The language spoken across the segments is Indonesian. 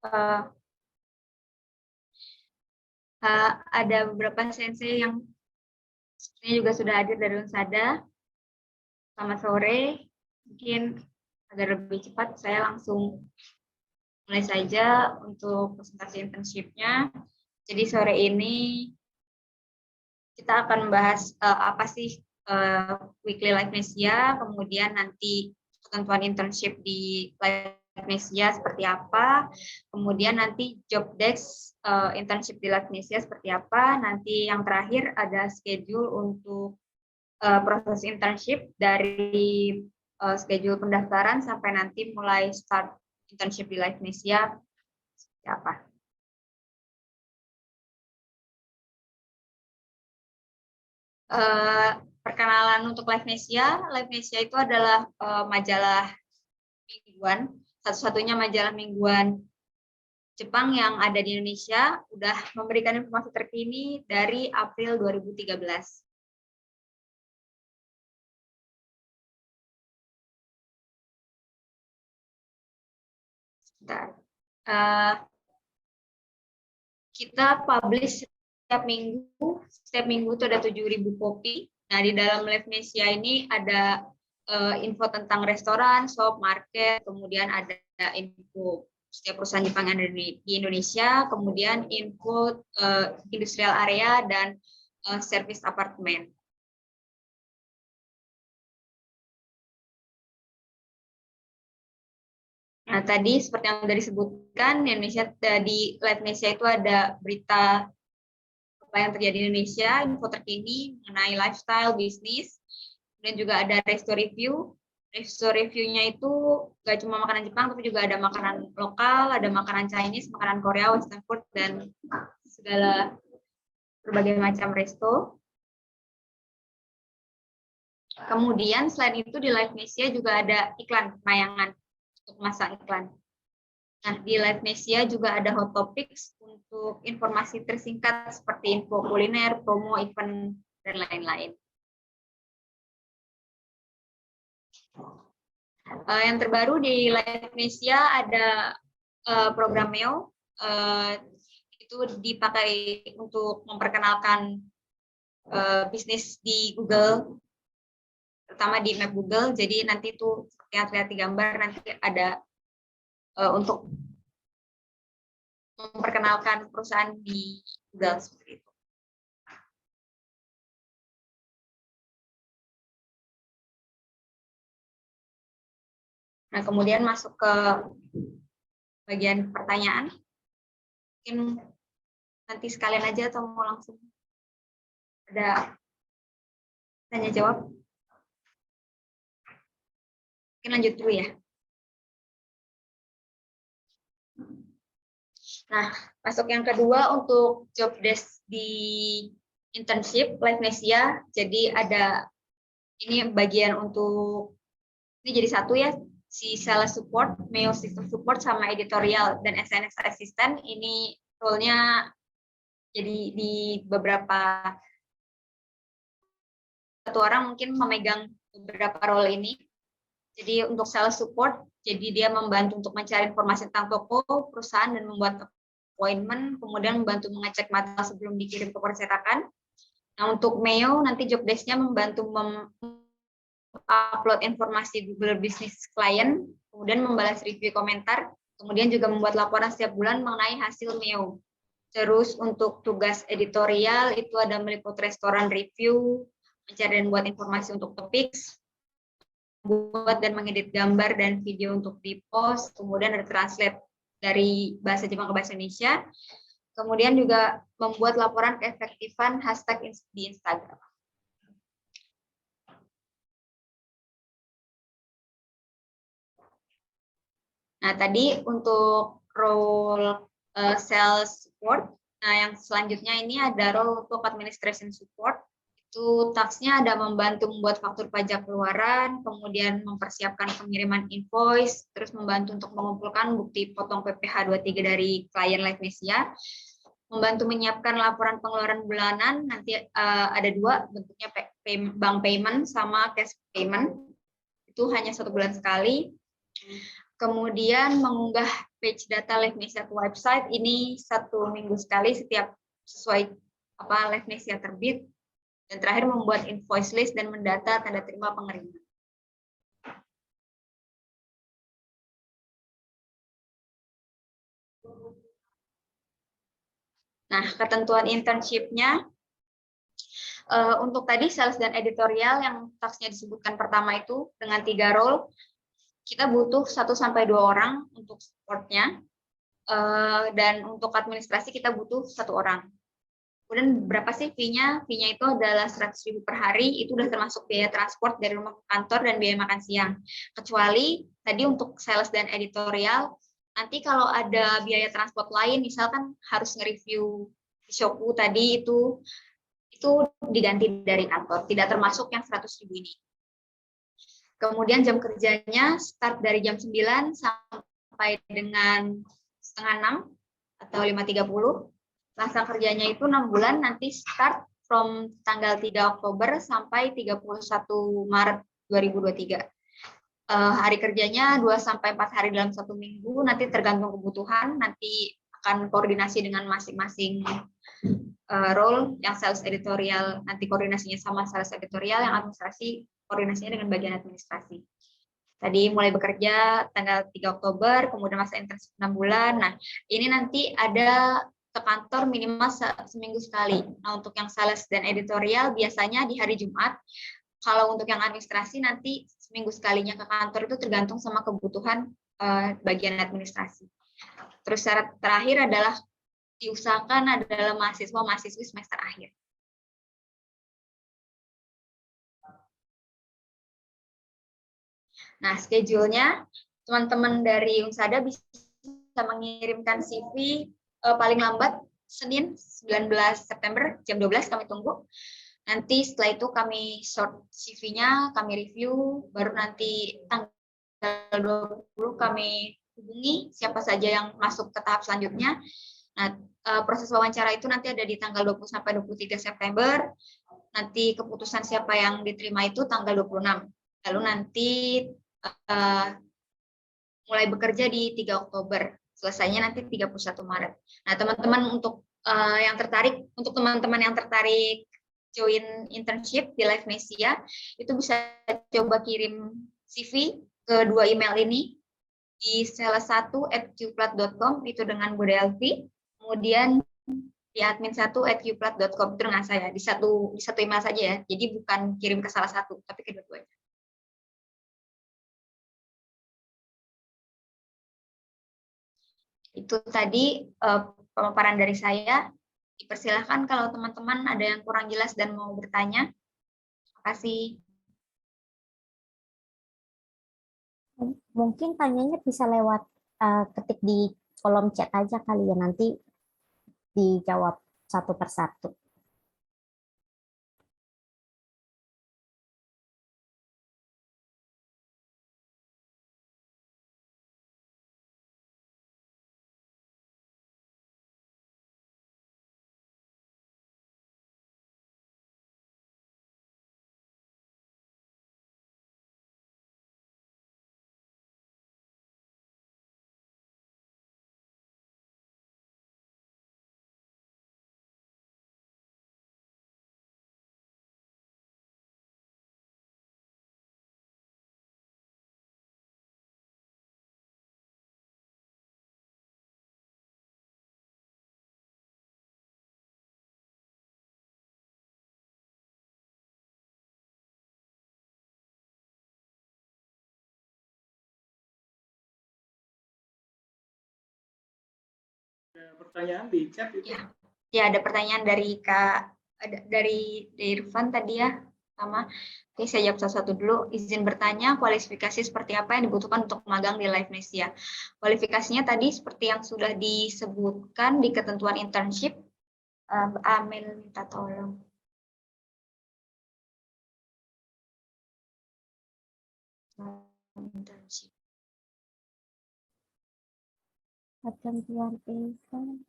uh, ada beberapa sensei yang sebenarnya juga sudah hadir dari Unsada. Selamat sore. Mungkin agar lebih cepat saya langsung mulai saja untuk presentasi internship-nya. Jadi sore ini kita akan membahas apa sih Weekly Livenesia, kemudian nanti ketentuan internship di Livenesia seperti apa, kemudian nanti job desk internship di Livenesia seperti apa, nanti yang terakhir ada schedule untuk proses internship dari schedule pendaftaran sampai nanti mulai start internship di Livenesia seperti apa. Perkenalan untuk Livenesia. Livenesia itu adalah majalah mingguan, satu-satunya majalah mingguan Jepang yang ada di Indonesia, udah memberikan informasi terkini dari April 2013. Kita publish setiap minggu itu ada 7.000 kopi. Nah, di dalam Livenesia ini ada info tentang restoran, shop, market, kemudian ada info setiap perusahaan Jepang yang ada di Indonesia, kemudian info industrial area dan service apartemen. Nah, tadi seperti yang sudah disebutkan, di Livenesia itu ada berita apa yang terjadi di Indonesia, info terkini mengenai lifestyle, bisnis, dan juga ada resto review. Resto review-nya itu nggak cuma makanan Jepang, tapi juga ada makanan lokal, ada makanan Chinese, makanan Korea, Western food, dan segala berbagai macam resto. Kemudian selain itu di Livenesia juga ada iklan penayangan untuk masang iklan. Nah, di Livenesia juga ada hot topics untuk informasi tersingkat seperti info kuliner, promo, event, dan lain-lain. Yang terbaru di Livenesia ada program MEO, itu dipakai untuk memperkenalkan bisnis di Google, terutama di map Google. Jadi nanti itu seperti yang terlihat di gambar, nanti ada untuk memperkenalkan perusahaan di Google seperti itu. Nah, kemudian masuk ke bagian pertanyaan. Mungkin nanti sekalian aja atau mau langsung ada tanya jawab. Mungkin lanjut dulu ya. Nah, masuk yang kedua untuk job desk di internship Livenesia. Jadi ada ini bagian untuk ini jadi satu ya, si sales support, mail system support, sama editorial dan SNS assistant. Ini role-nya jadi di beberapa, satu orang mungkin memegang beberapa role ini. Jadi untuk sales support, jadi dia membantu untuk mencari informasi tentang toko, perusahaan, dan membuat appointment, kemudian membantu mengecek material sebelum dikirim ke percetakan. Nah, untuk Mayo nanti job desk-nya membantu upload informasi Google Business Client, kemudian membalas review komentar, kemudian juga membuat laporan setiap bulan mengenai hasil Mayo. Terus untuk tugas editorial itu ada meliput restoran review, mencari dan buat informasi untuk topik, buat dan mengedit gambar dan video untuk di-post, kemudian ada translate dari bahasa Jepang ke bahasa Indonesia, kemudian juga membuat laporan keefektifan hashtag di Instagram. Nah, tadi untuk role sales support, nah yang selanjutnya ini ada role untuk administration support. Itu tasknya ada membantu membuat faktur pajak keluaran, kemudian mempersiapkan pengiriman invoice, terus membantu untuk mengumpulkan bukti potong PPh 23 dari klien Livenesia, membantu menyiapkan laporan pengeluaran bulanan, nanti ada dua bentuknya, bank payment sama cash payment, itu hanya 1 bulan sekali. Kemudian mengunggah page data Livenesia ke website ini 1 minggu sekali setiap sesuai Livenesia terbit. Dan terakhir membuat invoice list dan mendata tanda terima pengiriman. Nah, ketentuan internship-nya untuk tadi sales dan editorial yang tasknya disebutkan pertama itu dengan 3 role, kita butuh 1-2 orang untuk supportnya, dan untuk administrasi kita butuh 1 orang. Kemudian berapa sih fee-nya? Fee-nya itu adalah 100.000 per hari, itu udah termasuk biaya transport dari rumah ke kantor dan biaya makan siang. Kecuali tadi untuk sales dan editorial, nanti kalau ada biaya transport lain, misalkan harus nge-review Shoku tadi itu diganti dari kantor, tidak termasuk yang 100.000 ini. Kemudian jam kerjanya start dari jam 9 sampai dengan 5:30 atau 5:30. Masa kerjanya itu 6 bulan, nanti start from tanggal 3 Oktober sampai 31 Maret 2023. Hari kerjanya 2-4 hari dalam 1 minggu, nanti tergantung kebutuhan, nanti akan koordinasi dengan masing-masing role. Yang sales editorial nanti koordinasinya sama sales editorial, yang administrasi koordinasinya dengan bagian administrasi. Tadi mulai bekerja tanggal 3 Oktober, kemudian masa internship 6 bulan. Nah, ini nanti ada ke kantor minimal seminggu sekali. Nah, untuk yang sales dan editorial biasanya di hari Jumat. Kalau untuk yang administrasi nanti seminggu sekalinya ke kantor, itu tergantung sama kebutuhan bagian administrasi. Terus syarat terakhir adalah diusahakan adalah mahasiswa-mahasiswi semester akhir. Nah, schedule-nya teman-teman dari Unsada bisa mengirimkan CV paling lambat Senin 19 September jam 12 kami tunggu. Nanti setelah itu kami short CV-nya, kami review, baru nanti tanggal 20 kami hubungi siapa saja yang masuk ke tahap selanjutnya. Nah, proses wawancara itu nanti ada di tanggal 20 sampai 23 September. Nanti keputusan siapa yang diterima itu tanggal 26. Lalu nanti mulai bekerja di 3 Oktober. Selesainya nanti 31 Maret. Nah, teman-teman untuk untuk teman-teman yang tertarik join internship di Livenesia, itu bisa coba kirim CV ke 2 email ini di sales1@qplat.com itu dengan Bude Elvi, kemudian di admin1@qplat.com itu dengan saya, di satu email saja ya. Jadi bukan kirim ke salah satu, tapi kedua-duanya. Itu tadi pemaparan dari saya. Dipersilahkan kalau teman-teman ada yang kurang jelas dan mau bertanya. Terima kasih. Mungkin tanyanya bisa lewat ketik di kolom chat aja kali ya, nanti dijawab satu persatu. Ada pertanyaan di chat itu? Ya, ada pertanyaan dari dari Irfan tadi ya, sama. Oke, saya jawab satu-satu dulu. Izin bertanya, kualifikasi seperti apa yang dibutuhkan untuk magang di Livenesia? Kualifikasinya tadi seperti yang sudah disebutkan di ketentuan internship. Amel minta tolong. Internship. Ketentuan intern.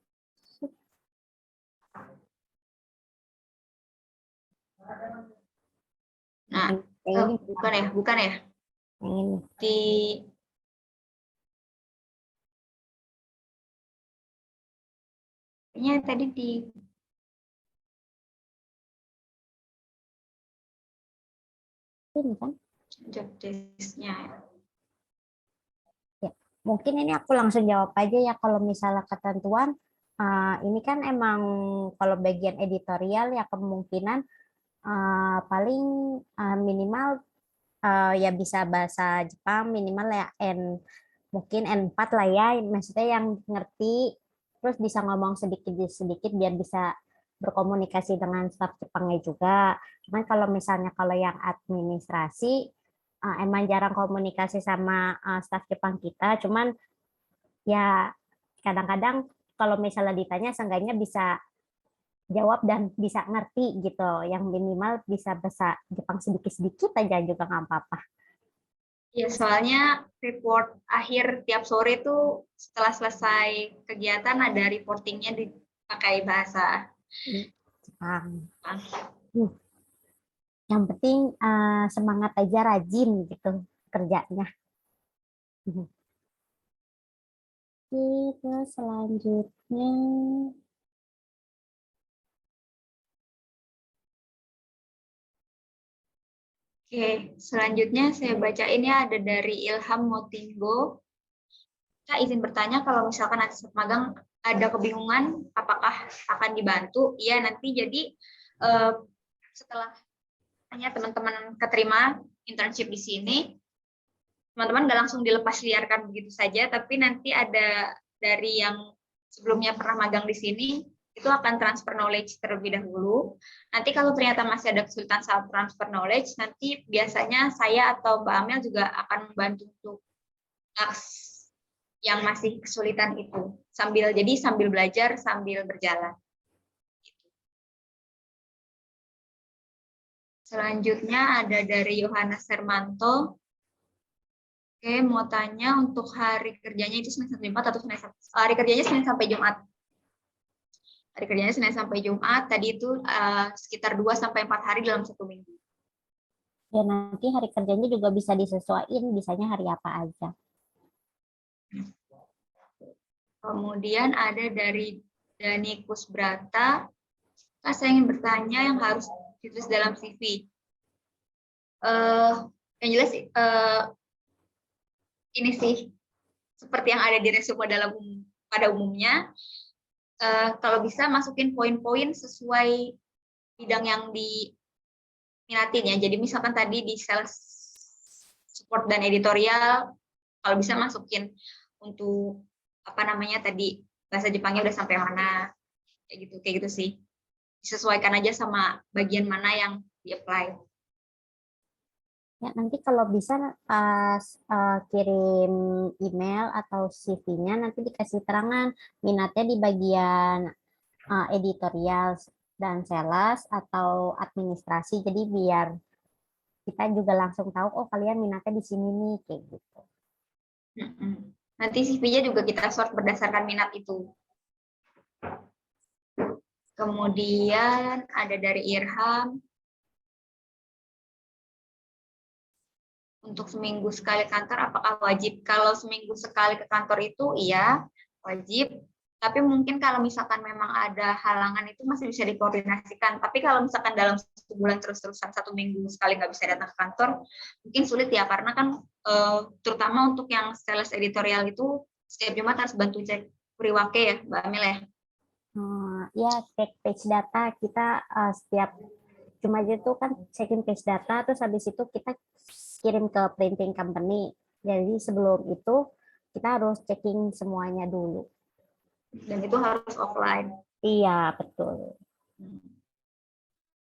Nah, bukan ya. Ini. Di Kayaknya tadi di Ini kan. job desk-nya. Ya, mungkin ini aku langsung jawab aja ya kalau misalnya ketentuan ini kan emang kalau bagian editorial ya kemungkinan paling minimal ya bisa bahasa Jepang minimal ya mungkin N4 lah ya, maksudnya yang ngerti terus bisa ngomong sedikit-sedikit biar bisa berkomunikasi dengan staf Jepangnya juga. Cuman kalau misalnya kalau yang administrasi emang jarang komunikasi sama staf Jepang kita, cuman ya kadang-kadang kalau misalnya ditanya seenggaknya bisa jawab dan bisa ngerti gitu. Yang minimal bisa bahasa Jepang sedikit-sedikit aja juga nggak apa-apa. Ya, soalnya report akhir tiap sore tuh setelah selesai kegiatan ada reportingnya dipakai bahasa Jepang. Jepang. Yang penting semangat aja rajin gitu kerjanya. Oke, terus selanjutnya Oke, selanjutnya saya baca ini ada dari Ilham Motinggo. Saya izin bertanya kalau misalkan nanti saat magang ada kebingungan apakah akan dibantu? Iya, nanti jadi setelah hanya teman-teman keterima internship di sini, teman-teman nggak langsung dilepas liarkan begitu saja, tapi nanti ada dari yang sebelumnya pernah magang di sini, itu akan transfer knowledge terlebih dahulu. Nanti kalau ternyata masih ada kesulitan saat transfer knowledge, nanti biasanya saya atau Mbak Amel juga akan membantu untuk task yang masih kesulitan itu. Sambil belajar, sambil berjalan. Selanjutnya ada dari Yohanes Hermanto. Oke, mau tanya untuk hari kerjanya itu Senin sampai Jumat atau hari kerjanya Senin sampai Jumat? Hari kerjanya Senin sampai Jumat, tadi itu sekitar 2 sampai 4 hari dalam 1 minggu. ya nanti hari kerjanya juga bisa disesuaikan, bisanya hari apa aja. Kemudian ada dari Dani Kusbrata, saya ingin bertanya yang harus ditulis dalam CV. Yang jelas ini sih seperti yang ada di resume pada umumnya. Kalau bisa masukin poin-poin sesuai bidang yang diminatin ya. Jadi misalkan tadi di sales support dan editorial, kalau bisa masukin untuk apa namanya tadi bahasa Jepangnya udah sampai mana, kayak gitu sih. Disesuaikan aja sama bagian mana yang di-apply. Ya, nanti kalau bisa pas kirim email atau CV-nya nanti dikasih terangan minatnya di bagian editorial dan sales atau administrasi. Jadi biar kita juga langsung tahu oh kalian minatnya di sini nih kayak gitu. Nanti CV-nya juga kita sort berdasarkan minat itu. Kemudian ada dari Irham. Untuk seminggu sekali kantor, apakah wajib? Kalau seminggu sekali ke kantor itu, iya, wajib. Tapi mungkin kalau misalkan memang ada halangan itu masih bisa dikoordinasikan. Tapi kalau misalkan dalam sebulan terus-terusan 1 minggu sekali nggak bisa datang ke kantor, mungkin sulit ya. Karena kan terutama untuk yang sales editorial itu, setiap Jumat harus bantu cek Kuriwake ya, Mbak Amel ya. Ya, cek page data kita setiap Jumat itu kan checking page data, terus habis itu kita kirim ke printing company. Jadi sebelum itu kita harus checking semuanya dulu. Dan itu harus offline. Iya, betul.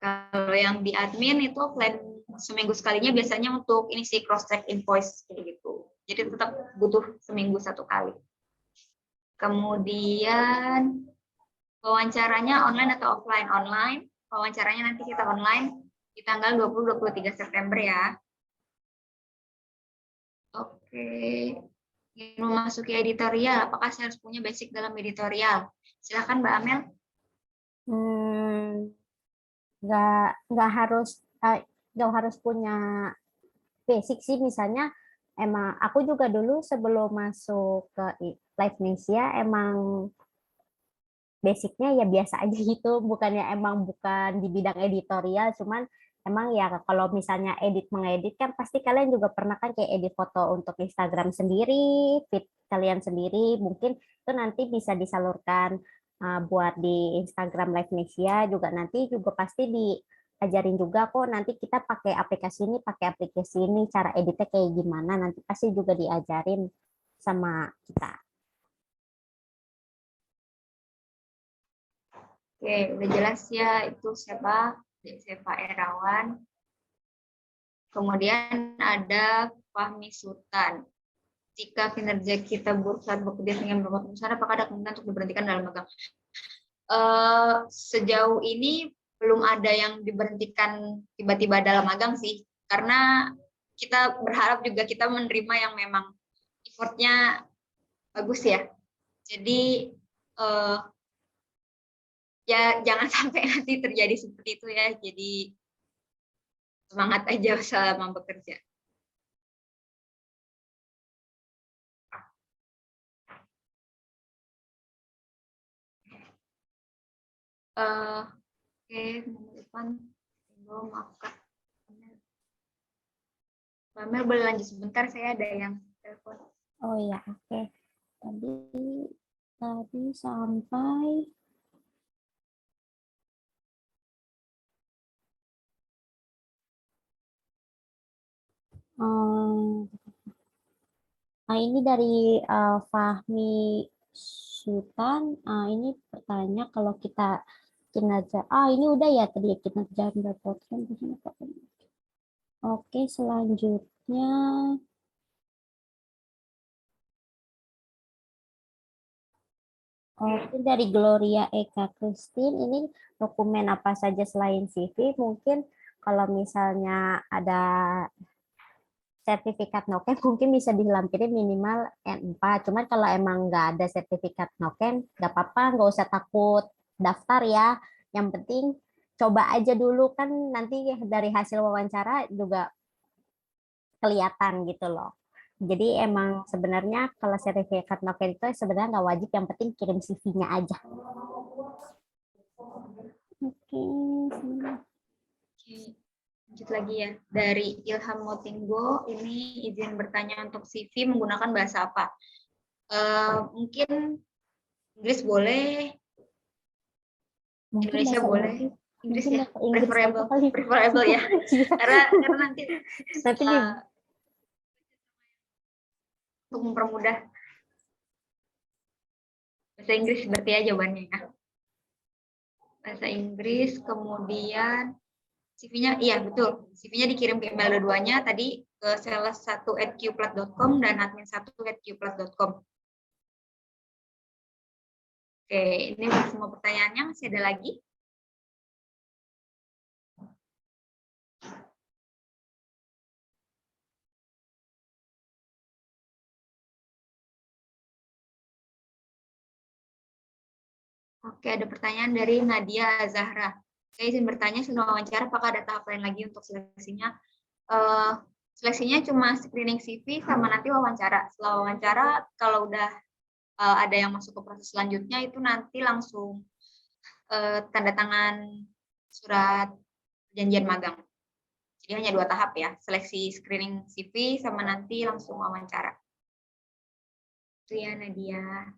Kalau yang di admin itu offline seminggu sekalinya biasanya untuk ini sih cross check invoice kayak gitu. Jadi tetap butuh seminggu 1 kali. Kemudian wawancaranya online atau offline? Online. Wawancaranya nanti kita online di tanggal 20-23 September ya. Oke. Ingin memasuki editorial, apakah saya harus punya basic dalam editorial? Silakan Mbak Amel. Nggak harus punya basic sih, misalnya emang aku juga dulu sebelum masuk ke Live Nesia emang basicnya ya biasa aja gitu, bukannya emang bukan di bidang editorial, cuman emang ya kalau misalnya mengedit kan pasti kalian juga pernah kan kayak edit foto untuk Instagram sendiri, feed kalian sendiri, mungkin itu nanti bisa disalurkan buat di Instagram Live Nesia juga, nanti juga pasti diajarin juga kok, nanti kita pakai aplikasi ini cara editnya kayak gimana, nanti pasti juga diajarin sama kita. Oke, udah jelas ya itu siapa? Seva Erawan. Kemudian ada Fahmi Sultan. Jika kinerja kita buruk saat bekerja dengan beberapa perusahaan, apakah ada kemungkinan untuk diberhentikan dalam magang? Sejauh ini belum ada yang diberhentikan tiba-tiba dalam magang sih, karena kita berharap juga kita menerima yang memang effortnya bagus ya. Jadi ya jangan sampai nanti terjadi seperti itu ya. Jadi semangat aja selama bekerja. Oke, minggu depan, maaf Kak. Mbak Mel boleh lanjut sebentar, saya ada yang telepon. Oh ya, oke. Tadi sampai ini dari Fahmi Sultan. Ini bertanya kalau kita kinerja. Ini udah ya tadi ya, kinerja mendapatkan. Oke, selanjutnya. Oke, dari Gloria Eka Christine, ini dokumen apa saja selain CV? Mungkin kalau misalnya ada sertifikat noken mungkin bisa dilampirin minimal N4. Cuman kalau emang nggak ada sertifikat noken, nggak apa-apa, nggak usah takut daftar ya. Yang penting coba aja dulu, kan nanti dari hasil wawancara juga kelihatan gitu loh. Jadi emang sebenarnya kalau sertifikat noken itu sebenarnya nggak wajib, yang penting kirim CV-nya aja. Oke. Lanjut lagi ya, dari Ilham Motinggo, ini izin bertanya untuk CV menggunakan bahasa apa? Mungkin Inggris boleh, Indonesia boleh, Inggris ya, preferable ya, karena nanti untuk mempermudah bahasa Inggris berarti ya jawabannya ya. Bahasa Inggris, kemudian CV-nya, iya betul, CV-nya dikirim ke email dua-duanya tadi ke sales1@qplat.com dan admin1@qplat.com. Oke, ini semua pertanyaannya, masih ada lagi? Oke, ada pertanyaan dari Nadia Zahra. Saya izin bertanya, sebelum wawancara, apakah ada tahap lain lagi untuk seleksinya? Seleksinya cuma screening CV sama nanti wawancara. Setelah wawancara, kalau udah ada yang masuk ke proses selanjutnya, itu nanti langsung tanda tangan surat perjanjian magang. Jadi hanya 2 tahap ya, seleksi screening CV sama nanti langsung wawancara. Itu ya Nadia.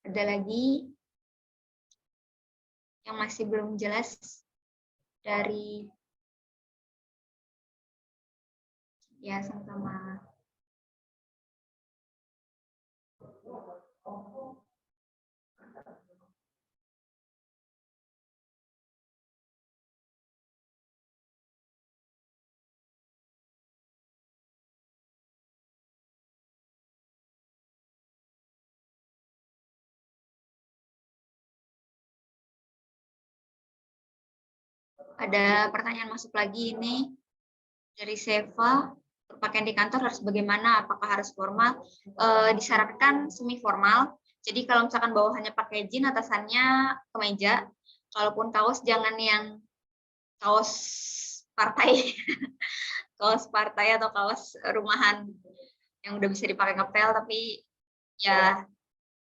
Ada lagi yang masih belum jelas dari ya sama-sama. Ada pertanyaan masuk lagi ini dari Seva. Berpakaian di kantor harus bagaimana? Apakah harus formal? Disarankan semi formal. Jadi kalau misalkan bawahannya pakai jeans, atasannya kemeja. Kalaupun kaos jangan yang kaos partai. kaos partai atau kaos rumahan yang udah bisa dipakai ngepel, tapi ya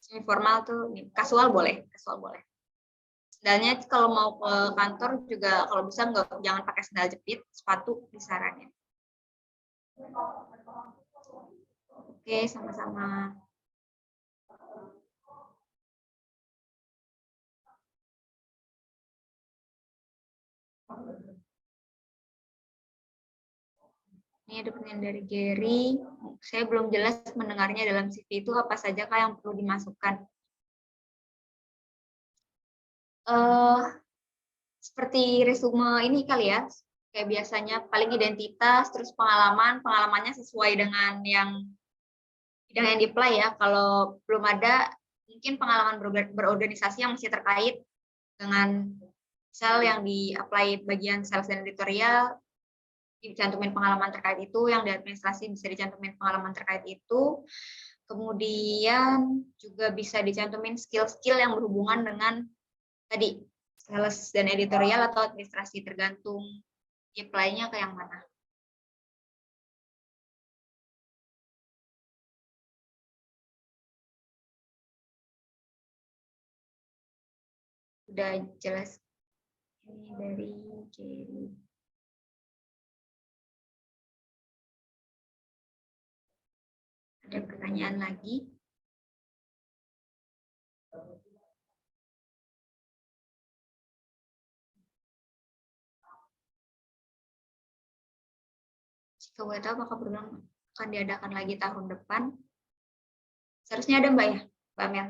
semi formal tuh kasual boleh, kasual boleh. Sendalnya kalau mau ke kantor juga kalau bisa jangan pakai sendal jepit, sepatu disarankan. Oke, sama-sama. Ini ada pertanyaan dari Gary. Saya belum jelas mendengarnya dalam CV itu apa saja kah yang perlu dimasukkan. Seperti resume ini kali ya, kayak biasanya paling identitas, terus pengalamannya sesuai dengan yang bidang yang di-apply ya. Kalau belum ada, mungkin pengalaman berorganisasi yang masih terkait dengan misal yang di-apply bagian sales dan editorial, dicantumin pengalaman terkait itu, yang di administrasi bisa dicantumin pengalaman terkait itu, kemudian juga bisa dicantumin skill-skill yang berhubungan dengan tadi sales dan editorial atau administrasi, tergantung apply-nya ke yang mana. Udah jelas. Ini dari Jerry. Ada pertanyaan lagi? Jika boleh tahu, apakah program akan diadakan lagi tahun depan? Seharusnya ada, Mbak ya, Mbak Mel,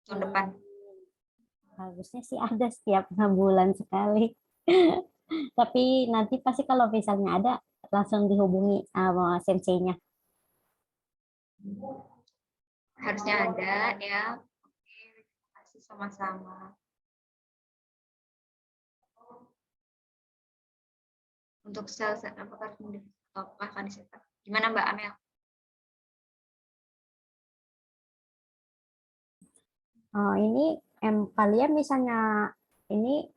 tahun depan. Harusnya sih ada setiap 6 bulan sekali. Tapi nanti pasti kalau misalnya ada, langsung dihubungi sama senseinya. Harusnya ada ya. Oke, terima kasih sama-sama. Untuk sales apakah akan disetor? Gimana Mbak Amel? Ini kalian misalnya ini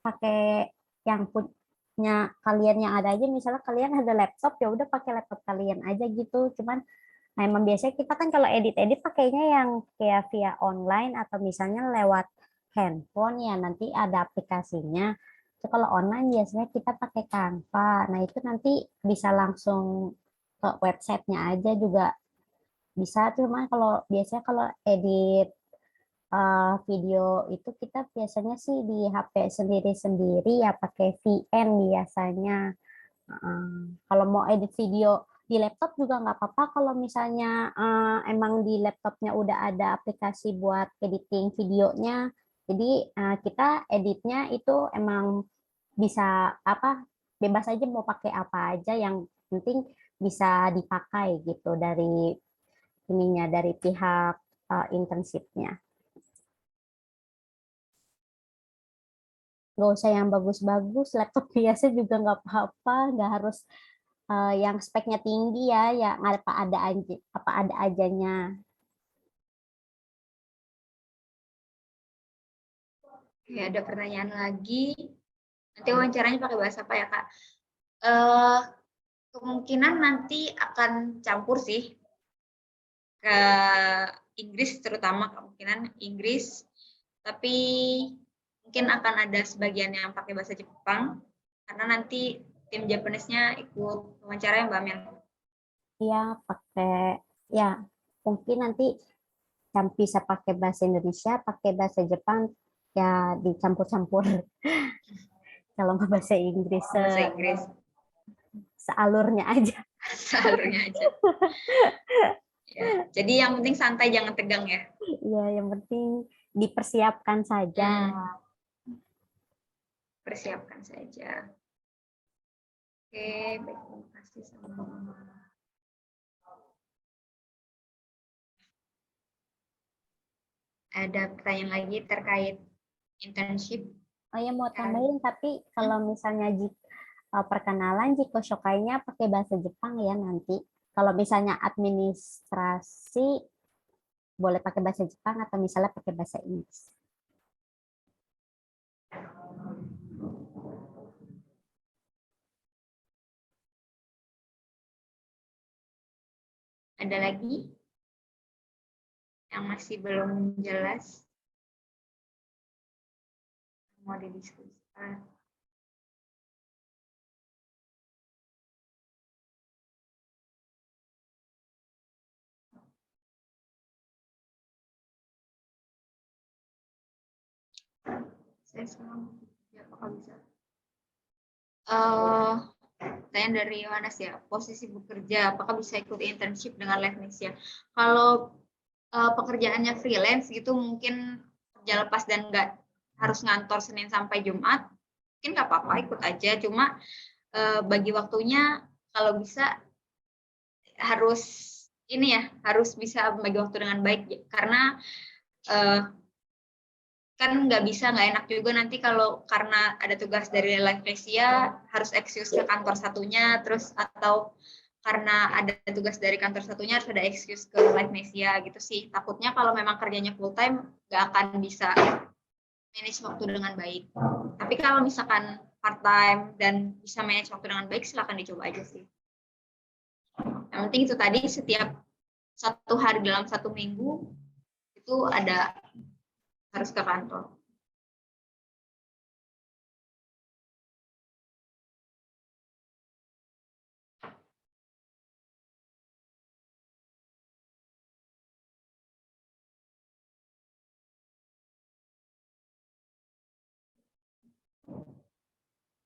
pakai yang punya kalian yang ada aja, misalnya kalian ada laptop ya udah pakai laptop kalian aja gitu. Cuman nah, emang biasanya kita kan kalau edit-edit pakainya yang kayak via online atau misalnya lewat handphone ya, nanti ada aplikasinya. Itu kalau online biasanya kita pakai Canva. Nah, itu nanti bisa langsung ke websitenya aja juga bisa. Cuma kalau biasanya kalau edit video itu kita biasanya sih di HP sendiri-sendiri ya pakai VN biasanya. Kalau mau edit video di laptop juga nggak apa-apa kalau misalnya emang di laptopnya udah ada aplikasi buat editing videonya. Jadi kita editnya itu emang bisa apa bebas aja mau pakai apa aja, yang penting bisa dipakai gitu dari ininya dari pihak internshipnya. Nggak usah yang bagus-bagus, laptop biasa juga nggak apa-apa, nggak harus yang speknya tinggi ya, yang apa ada ajanya. Oke, ada pertanyaan lagi. Nanti wawancaranya pakai bahasa apa ya Kak? Kemungkinan nanti akan campur sih ke Inggris, terutama kemungkinan Inggris, tapi mungkin akan ada sebagian yang pakai bahasa Jepang karena nanti tim Japanese-nya ikut wawancara Mbak Mel. Iya, pakai ya mungkin nanti bisa pakai bahasa Indonesia, pakai bahasa Jepang, ya dicampur-campur. Kalau nggak bahasa Inggris, Bahasa Inggris. Sealurnya aja. Sealurnya aja. Ya, jadi yang penting santai, jangan tegang ya. Iya, yang penting dipersiapkan saja. Persiapkan saja. Oke, baik, terima kasih sama-sama. Ada pertanyaan lagi terkait internship? Oh ya, mau tambahin, tapi kalau misalnya perkenalan Jiko Shokainya pakai bahasa Jepang ya nanti. Kalau misalnya administrasi boleh pakai bahasa Jepang atau misalnya pakai bahasa Inggris. Ada lagi yang masih belum jelas? Mau didiskusikan? Saya sekarang ya, apakah bisa? Tanya dari Yohanes ya, posisi bekerja, apakah bisa ikut internship dengan Livenesia? Kalau pekerjaannya freelance gitu mungkin kerja lepas dan nggak harus ngantor Senin sampai Jumat, mungkin nggak apa-apa ikut aja. Cuma bagi waktunya kalau bisa harus ini ya, harus bisa bagi waktu dengan baik karena kan nggak bisa, nggak enak juga nanti kalau karena ada tugas dari Livenesia harus excuse ke kantor satunya, terus atau karena ada tugas dari kantor satunya harus ada excuse ke Livenesia gitu sih. Takutnya kalau memang kerjanya full time nggak akan bisa manage waktu dengan baik. Tapi kalau misalkan part time dan bisa manage waktu dengan baik, silakan dicoba aja sih. Yang penting itu tadi, setiap 1 hari dalam 1 minggu itu ada harus ke kantor.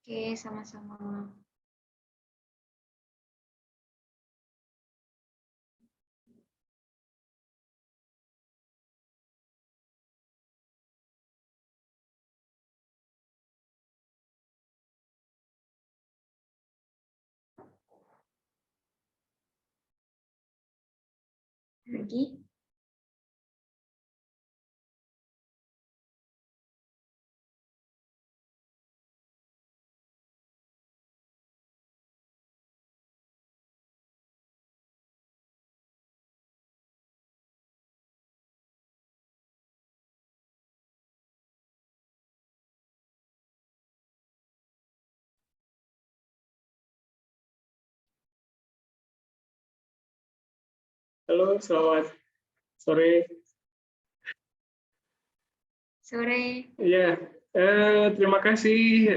Oke, sama-sama. Lagi? Halo, selamat sore. Sore. Iya, terima kasih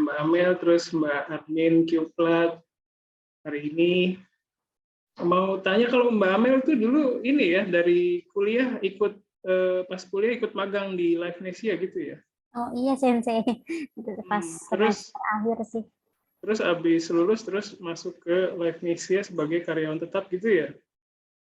Mbak Amel, terus Mbak admin Qplat hari ini. Mau tanya, kalau Mbak Amel tuh dulu ini ya, dari kuliah ikut pas kuliah ikut magang di Livenesia gitu ya? Oh iya Sensei, itu pas Terus semester akhir sih. habis lulus terus masuk ke Livenesia sebagai karyawan tetap gitu ya?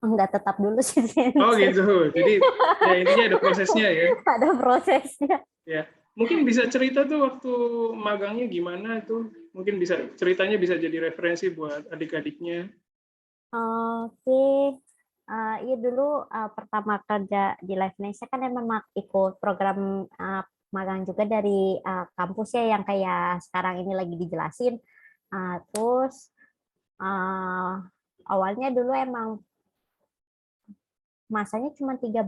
Enggak tetap dulu sih Oh Sensei. gitu. Jadi ya intinya ada prosesnya ya. Ada prosesnya. Ya, mungkin bisa cerita tuh waktu magangnya gimana tuh? Mungkin bisa ceritanya bisa jadi referensi buat adik-adiknya. Oke, iya dulu pertama kerja di Livenesia kan emang ikut program magang juga dari kampus ya yang kayak sekarang ini lagi dijelasin. Terus awalnya dulu emang masanya cuma 3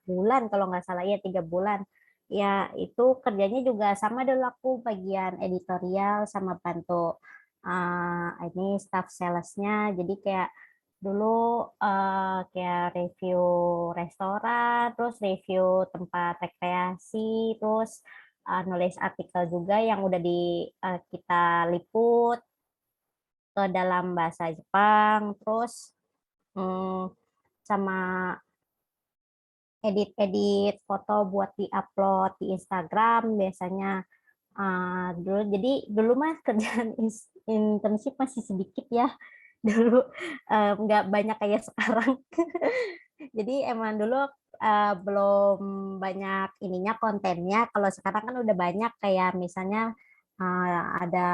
bulan kalau nggak salah ya 3 bulan. Ya itu kerjanya juga sama dulu, aku bagian editorial sama bantu ini staff salesnya. Jadi kayak dulu kayak review restoran, terus review tempat rekreasi, terus nulis artikel juga yang udah kita liput ke dalam bahasa Jepang, terus hmm, sama edit-edit foto buat di-upload di Instagram biasanya. Dulu jadi dulu mah kerjaan internship masih sedikit ya. Dulu nggak banyak kayak sekarang. Jadi emang dulu belum banyak ininya, kontennya. Kalau sekarang kan udah banyak, kayak misalnya ada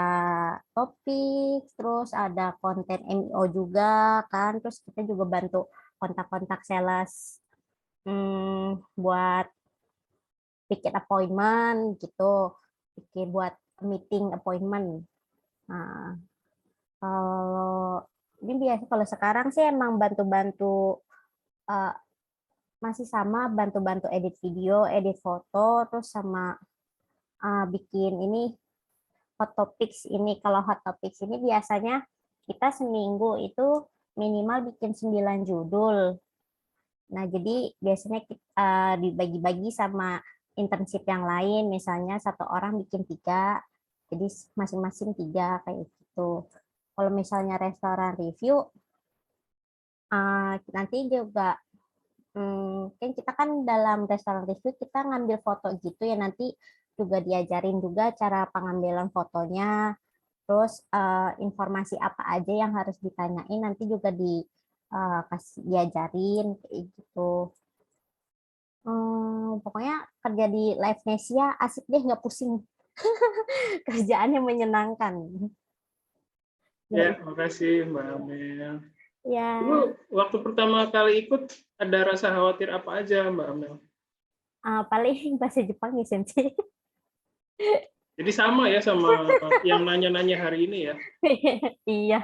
topik, terus ada konten MIO juga kan, terus kita juga bantu kontak-kontak sales buat bikin appointment gitu, bikin buat meeting appointment. Nah, kalau ini biasa, kalau sekarang sih emang bantu-bantu eh, masih sama, bantu-bantu edit video, edit foto, terus sama bikin ini hot topics ini. Kalau hot topics ini biasanya kita seminggu itu minimal bikin 9 judul. Nah, jadi biasanya kita dibagi-bagi sama internship yang lain, misalnya satu orang bikin 3, jadi masing-masing 3 kayak gitu. Kalau misalnya restoran review, nanti juga kan kita kan dalam restoran review kita ngambil foto gitu ya, nanti juga diajarin juga cara pengambilan fotonya, terus informasi apa aja yang harus ditanyain nanti juga kasih diajarin kayak gitu. Pokoknya kerja di Live Nesia asik deh, nggak pusing. Kerjaannya menyenangkan. Ya, makasih Mbak Amel. Ya, Dulu waktu pertama kali ikut ada rasa khawatir apa aja Mbak Amel? paling bahasa Jepang ya Sensei. Jadi sama ya sama yang nanya-nanya hari ini ya. Iya.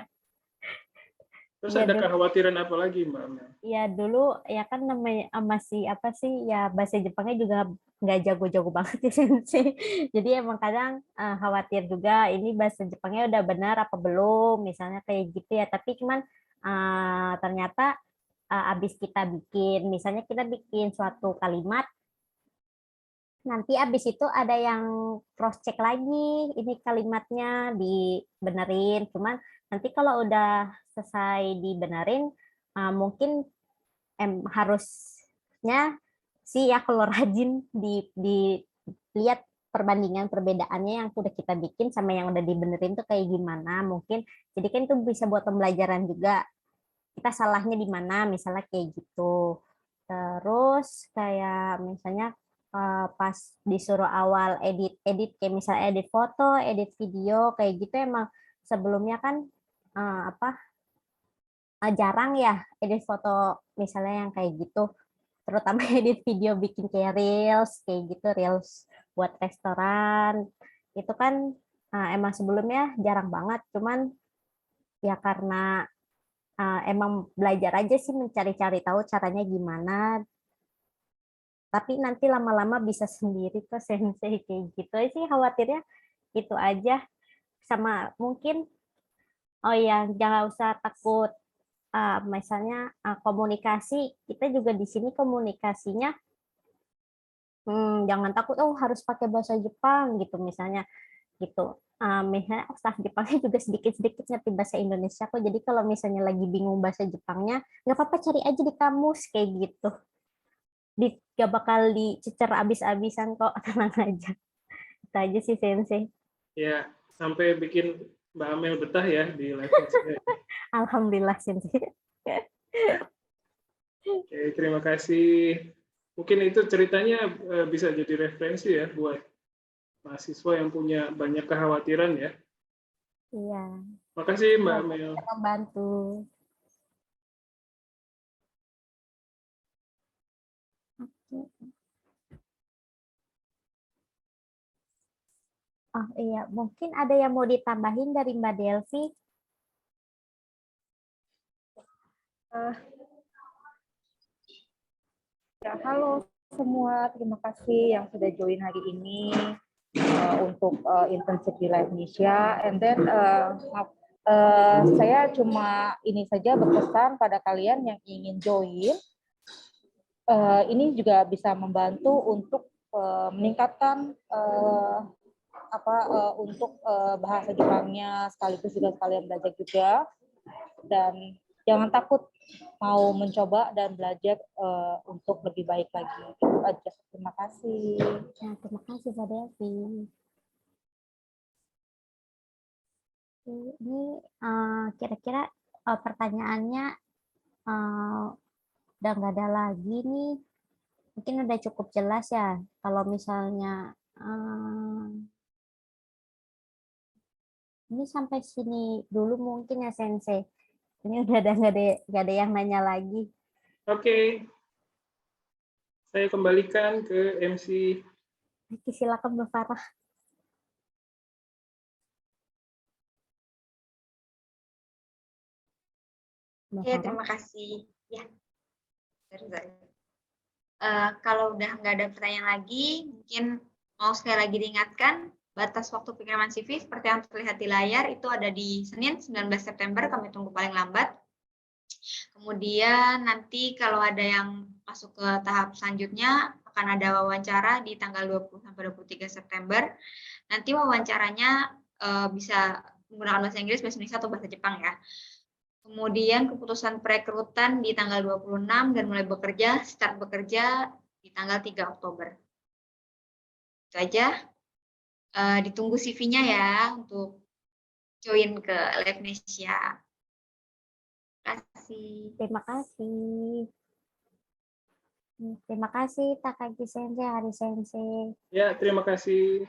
Terus Iya ada dulu. kekhawatiran apa lagi Mbak Amel? Ya dulu ya kan namanya masih apa sih ya, bahasa Jepangnya juga nggak jago-jago banget ya Sensei. Jadi emang kadang khawatir juga ini bahasa Jepangnya udah benar apa belum, misalnya kayak gitu ya. Tapi cuman ternyata abis kita bikin, misalnya kita bikin suatu kalimat, nanti abis itu ada yang cross check lagi, ini kalimatnya dibenerin. Cuman nanti kalau udah selesai dibenerin, mungkin harusnya sih ya kalau rajin dilihat perbandingan perbedaannya yang udah kita bikin sama yang udah dibenerin tuh kayak gimana. Mungkin jadi kan itu bisa buat pembelajaran juga, kita salahnya di mana misalnya kayak gitu. Terus kayak misalnya pas disuruh awal edit kayak misalnya edit foto, edit video kayak gitu, emang sebelumnya kan apa jarang ya edit foto misalnya yang kayak gitu, terutama edit video bikin kayak reels buat restoran itu kan emang sebelumnya jarang banget. Cuman ya karena emang belajar aja sih, mencari-cari tahu caranya gimana, tapi nanti lama-lama bisa sendiri kok Sensei kayak gitu sih khawatirnya. Itu aja. Sama mungkin ya jangan usah takut misalnya komunikasi, kita juga di sini komunikasinya jangan takut harus pakai bahasa Jepang gitu misalnya gitu. Misalnya staf Jepangnya juga sedikit-sedikit ngerti bahasa Indonesia kok, jadi kalau misalnya lagi bingung bahasa Jepangnya nggak apa-apa, cari aja di kamus kayak gitu. Gak bakal dicecer abis-abisan kok, tenang aja. Itu aja sih Sensei. Ya, sampai bikin Mbak Amel betah ya di live-nya. Alhamdulillah Sensei. Oke, terima kasih. Mungkin itu ceritanya bisa jadi referensi ya buat mahasiswa yang punya banyak kekhawatiran ya. Iya. Makasih Mbak Amel. Membantu. Oh iya, mungkin ada yang mau ditambahin dari Mbak Delvi? Ya, halo semua, terima kasih yang sudah join hari ini untuk internship di Live Nesia. And then saya cuma ini saja berpesan pada kalian yang ingin join. Ini juga bisa membantu untuk meningkatkan untuk bahasa Jepangnya, sekaligus juga sekalian belajar juga. Dan jangan takut mau mencoba dan belajar untuk lebih baik lagi. Itu aja. Terima kasih. Nah, terima kasih Mbak Delvi. Ini kira-kira pertanyaannya udah nggak ada lagi nih. Mungkin udah cukup jelas ya. Kalau misalnya ini sampai sini dulu mungkin ya Sensei. Ini udah nggak ada yang nanya lagi. Oke. Saya kembalikan ke MC. Silakan Mbak Farah. Oke, terima kasih. Ya, kalau udah nggak ada pertanyaan lagi, mungkin mau sekali lagi diingatkan, batas waktu pengiriman CV seperti yang terlihat di layar itu ada di Senin 19 September, kami tunggu paling lambat. Kemudian nanti kalau ada yang masuk ke tahap selanjutnya akan ada wawancara di tanggal 20 sampai 23 September. Nanti wawancaranya bisa menggunakan bahasa Inggris, bahasa Indonesia atau bahasa Jepang ya. Kemudian keputusan perekrutan di tanggal 26 dan mulai bekerja, start bekerja di tanggal 3 Oktober. Itu aja. Ditunggu CV-nya ya untuk join ke Livenesia. Terima kasih. Terima kasih. Terima kasih Takagi Sensei, Hari Sensei. Ya, terima kasih.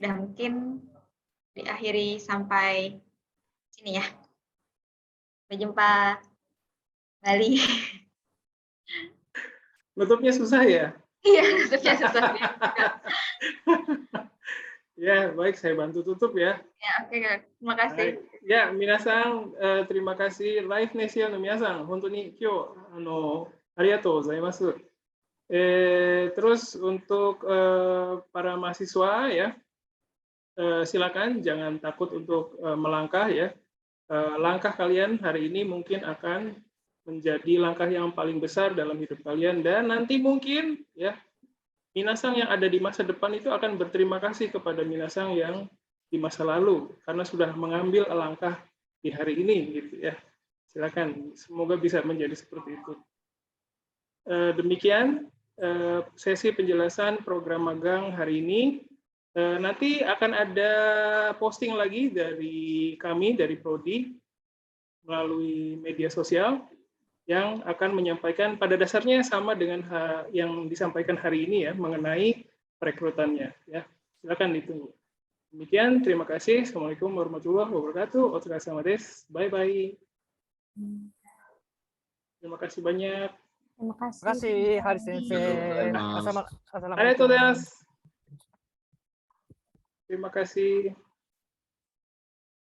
Dan mungkin diakhiri sampai sini ya. Sampai jumpa kembali. Nutupnya susah ya? Iya, tutupnya susah. Ya, baik, saya bantu tutup ya. Ya, oke, terima kasih. Ya, minasan, terima kasih. Livenesia no minasan, hontoni kyou, arigatou gozaimasu. Terus untuk para mahasiswa ya, silakan jangan takut untuk melangkah ya. Langkah kalian hari ini mungkin akan menjadi langkah yang paling besar dalam hidup kalian, dan nanti mungkin ya minasang yang ada di masa depan itu akan berterima kasih kepada minasang yang di masa lalu karena sudah mengambil langkah di hari ini gitu ya. Silakan, semoga bisa menjadi seperti itu. Demikian sesi penjelasan program magang hari ini. Nanti akan ada posting lagi dari kami, dari Prodi, melalui media sosial, yang akan menyampaikan pada dasarnya sama dengan yang disampaikan hari ini ya, mengenai perekrutannya. Ya. Silakan ditunggu. Demikian, terima kasih. Assalamualaikum warahmatullahi wabarakatuh. Otsukaresama desu. Bye-bye. Terima kasih banyak. Terima kasih. Terima kasih, Hari Sensei. Assalamualaikum. Arigatou gozaimasu. Terima kasih.